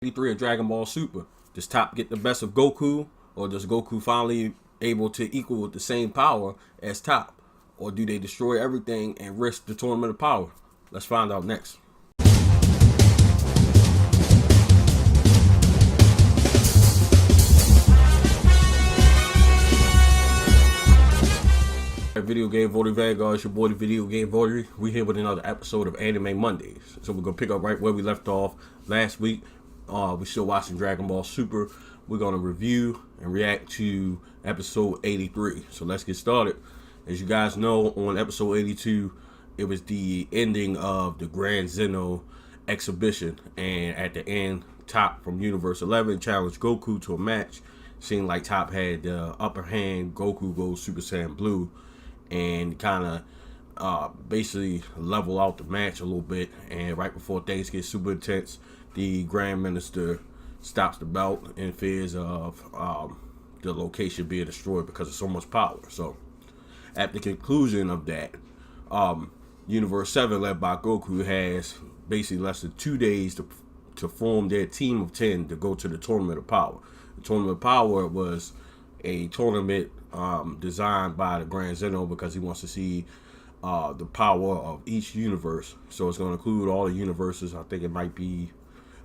83 in Dragon Ball Super. Does Top get the best of Goku, or does Goku finally able to equal the same power as Top? Or do they destroy everything and risk the Tournament of Power? Let's find out next. Video Game Voter Vanguard, it's your boy the Video Game Voter. We here with another episode of Anime Mondays. So we're gonna pick up right where we left off last week. We're still watching Dragon Ball Super. We're gonna review and react to episode 83. So let's get started. As you guys know, on episode 82, it was the ending of the Grand Zeno exhibition, and at the end, Top from Universe 11 challenged Goku to a match. Seemed like Top had the upper hand. Goku goes Super Saiyan Blue and kind of basically level out the match a little bit. And right before things get super intense, the Grand Minister stops the belt in fears of the location being destroyed because of so much power. So at the conclusion of that, Universe 7, led by Goku, has basically less than 2 days to form their team of 10 to go to the Tournament of Power. The Tournament of Power was a tournament designed by the Grand Zeno because he wants to see the power of each universe. So it's going to include all the universes. I think it might be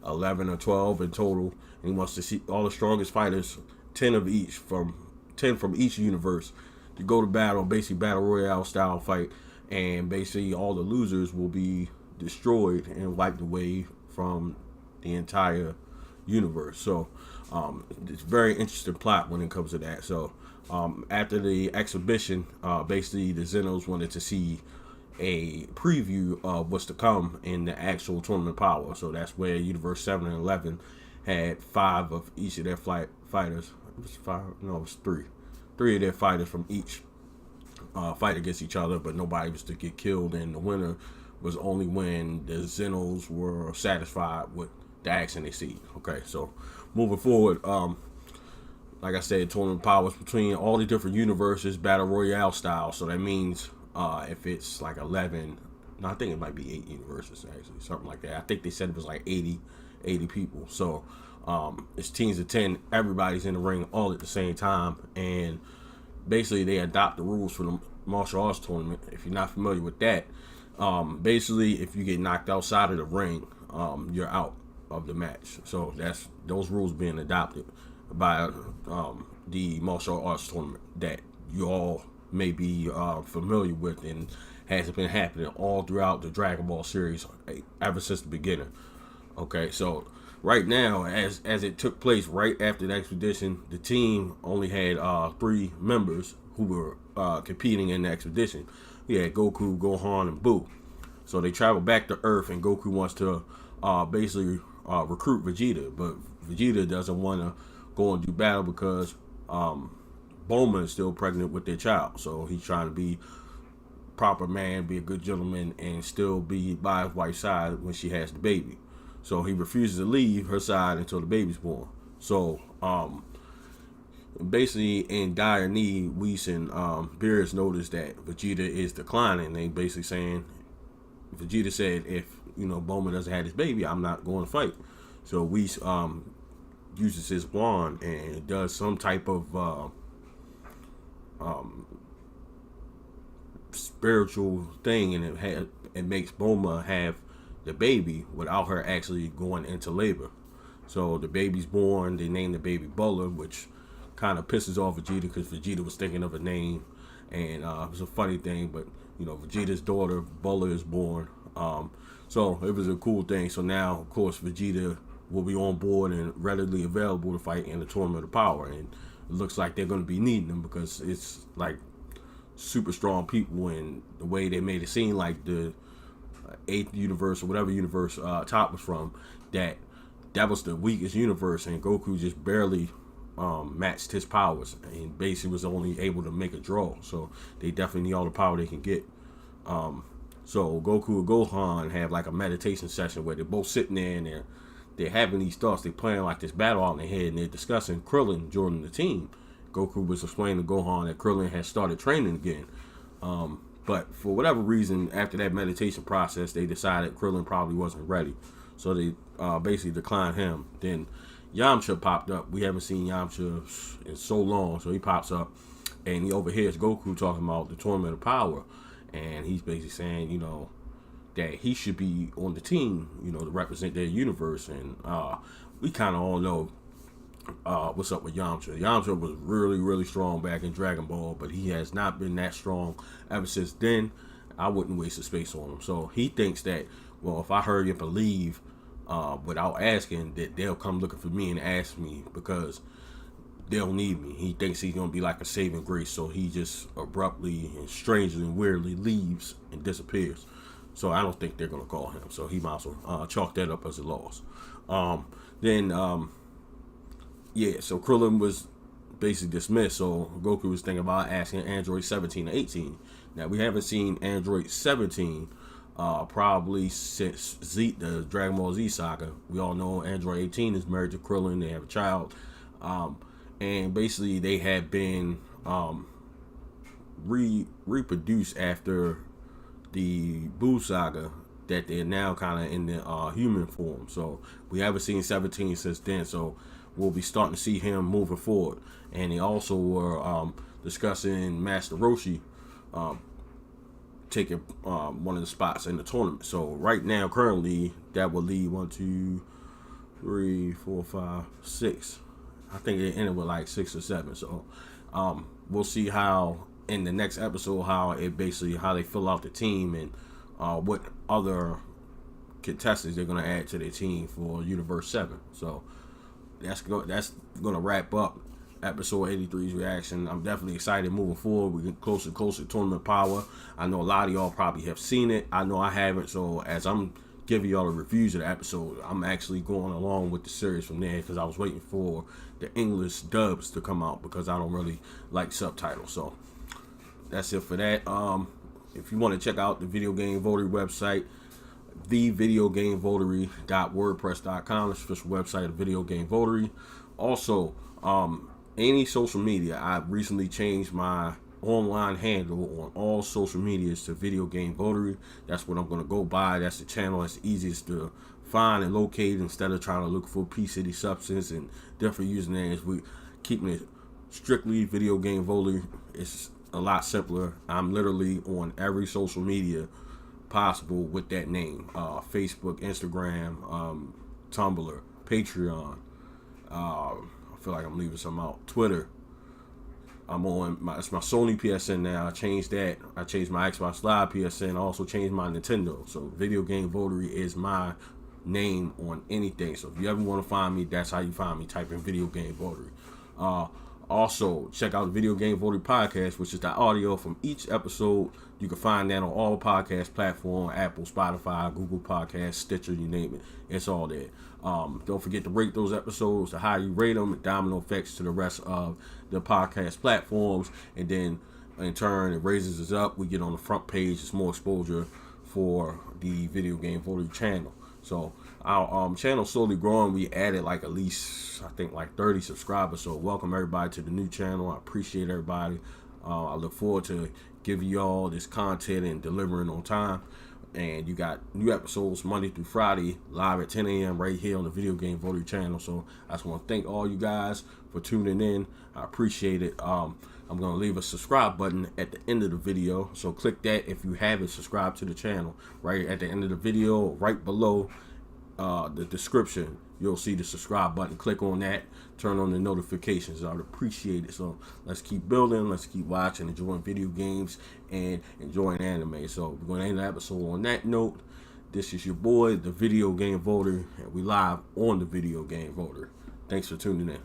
11 or 12 in total. And he wants to see all the strongest fighters, 10 from each universe, to go to battle, basically battle royale style fight. And basically all the losers will be destroyed and wiped away from the entire universe. So it's a very interesting plot when it comes to that. So after the exhibition, basically the Zenos wanted to see a preview of what's to come in the actual Tournament of Power. So that's where Universe 7 and 11 had 5 of each of their fighters. It was 5? No, it was 3. 3 of their fighters from each fight against each other, but nobody was to get killed, and the winner was only when the Zenos were satisfied with the action they see. Okay, so moving forward, like I said, Tournament Powers between all the different universes, battle royale style. So that means if it's like 11, no, I think it might be 8 universes actually, something like that. I think they said it was like 80 people. So it's teams of 10. Everybody's in the ring all at the same time, and basically they adopt the rules for the martial arts tournament. If you're not familiar with that, basically if you get knocked outside of the ring, you're out of the match. So that's those rules being adopted by the martial arts tournament that you all may be familiar with, and has been happening all throughout the Dragon Ball series ever since the beginning. Okay, so right now, as it took place right after the expedition, the team only had 3 members who were competing in the expedition. We had Goku, Gohan, and Boo. So they travel back to Earth, and Goku wants to basically recruit Vegeta, but Vegeta doesn't want to go and do battle because Bulma is still pregnant with their child. So he's trying to be proper man, be a good gentleman, and still be by his wife's side when she has the baby. So he refuses to leave her side until the baby's born. So basically in dire need, Whis and Beerus noticed that Vegeta is declining. They basically saying, Vegeta said, if Bulma doesn't have this baby, I'm not going to fight. So Whis uses his wand and does some type of spiritual thing, and it makes Bulma have the baby without her actually going into labor. So the baby's born. They named the baby Buller, which kind of pisses off Vegeta because Vegeta was thinking of a name, and it was a funny thing. But Vegeta's daughter Buller is born. So it was a cool thing. So now, of course, Vegeta will be on board and readily available to fight in the Tournament of Power, and it looks like they're going to be needing them because it's like super strong people, and the way they made it seem like the 8th universe or whatever universe Top was from, that was the weakest universe, and Goku just barely matched his powers and basically was only able to make a draw. So they definitely need all the power they can get. So Goku and Gohan have like a meditation session where they're both sitting there and they're having these thoughts. They're playing like this battle out in their head, and they're discussing Krillin joining the team. Goku was explaining to Gohan that Krillin had started training again. But for whatever reason, after that meditation process, they decided Krillin probably wasn't ready. so they basically declined him. Then Yamcha popped up. We haven't seen Yamcha in so long, so he pops up, and he overhears Goku talking about the Tournament of Power, and he's basically saying, that he should be on the team, to represent their universe. And we kind of all know what's up with Yamcha. Yamcha was really, really strong back in Dragon Ball, but he has not been that strong ever since then. I wouldn't waste a space on him. So he thinks that, well, if I hurry up and leave without asking, that they'll come looking for me and ask me because they'll need me. He thinks he's going to be like a saving grace, so he just abruptly and strangely and weirdly leaves and disappears. So I don't think they're going to call him. So he might as well chalk that up as a loss. So Krillin was basically dismissed. So Goku was thinking about asking Android 17 or 18. Now, we haven't seen Android 17 probably since the Dragon Ball Z saga. We all know Android 18 is married to Krillin. They have a child. And basically they had been reproduced after the Boo saga, that they're now kind of in the human form. So we haven't seen 17 since then. So we'll be starting to see him moving forward. And they also were discussing Master Roshi taking one of the spots in the tournament. So right now, currently, that will lead 1, 2, 3, 4, 5, 6. I think they ended with like 6 or 7. So we'll see how in the next episode how they fill out the team and what other contestants they're going to add to their team for Universe 7. So that's going to wrap up episode 83's reaction. I'm definitely excited moving forward. We get closer and closer to Tournament Power. I know a lot of y'all probably have seen it. I know I haven't. So as I'm giving y'all the reviews of the episode, I'm actually going along with the series from there because I was waiting for the English dubs to come out because I don't really like subtitles. So that's it for that. If you want to check out the Video Game Votery website, thevideogamevotery.wordpress.com, the official website of Video Game Votery. Also, any social media, I recently changed my online handle on all social medias to Video Game Votery. That's what I'm going to go by. That's the channel that's easiest to find and locate instead of trying to look for P-City Substance and different usernames. We keeping it strictly Video Game Votery. It's a lot simpler. I'm literally on every social media possible with that name. Facebook, Instagram, Tumblr, Patreon. I feel like I'm leaving some out. Twitter. I'm on it's my Sony PSN now. I changed that. I changed my Xbox Live PSN. I also changed my Nintendo. So Video Game Votery is my name on anything. So if you ever want to find me, that's how you find me. Type in Video Game Votery. Also, check out the Video Game Votery podcast, which is the audio from each episode. You can find that on all podcast platforms, Apple, Spotify, Google Podcasts, Stitcher, you name it. It's all there. Don't forget to rate those episodes. The higher you rate them, domino effects to the rest of the podcast platforms. And then, in turn, it raises us up. We get on the front page. It's more exposure for the Video Game Votery channel. So our channel slowly growing. We added like at least, I think, like 30 subscribers. So welcome everybody to the new channel. I appreciate everybody. I look forward to giving y'all this content and delivering on time. And you got new episodes Monday through Friday live at 10 a.m. right here on the Video Game Votery channel. So I just want to thank all you guys for tuning in. I appreciate it. I'm going to leave a subscribe button at the end of the video. So click that if you haven't subscribed to the channel. Right at the end of the video, right below the description, you'll see the subscribe button. Click on that. Turn on the notifications. I would appreciate it. So let's keep building. Let's keep watching, enjoying video games, and enjoying anime. So we're going to end the episode on that note. This is your boy, the Video Game Voter, and we live on the Video Game Voter. Thanks for tuning in.